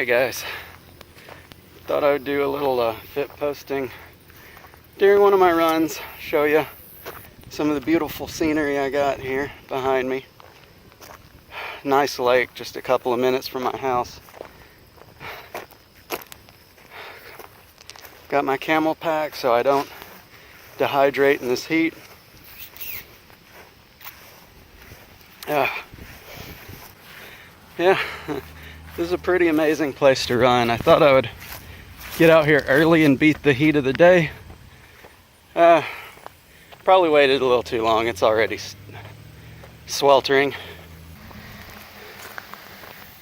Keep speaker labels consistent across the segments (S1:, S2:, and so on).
S1: Hey guys, thought I would do a little fit posting during one of my runs, show you some of the beautiful scenery I got here behind me. Nice lake, just a couple of minutes from my house. Got my camel pack so I don't dehydrate in this heat. Yeah, this is a pretty amazing place to run. I thought I would get out here early and beat the heat of the day. Probably waited a little too long. It's already sweltering.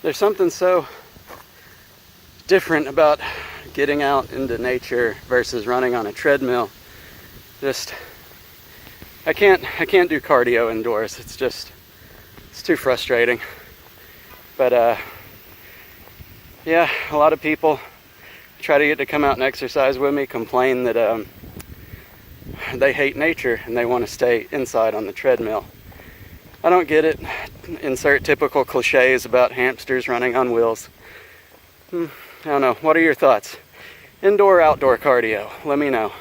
S1: There's something so different about getting out into nature versus running on a treadmill. I can't do cardio indoors. It's too frustrating. But yeah, a lot of people try to get to come out and exercise with me complain that they hate nature and they want to stay inside on the treadmill. I don't get it. Insert typical cliches about hamsters running on wheels. I don't know. What are your thoughts? Indoor or outdoor cardio? Let me know.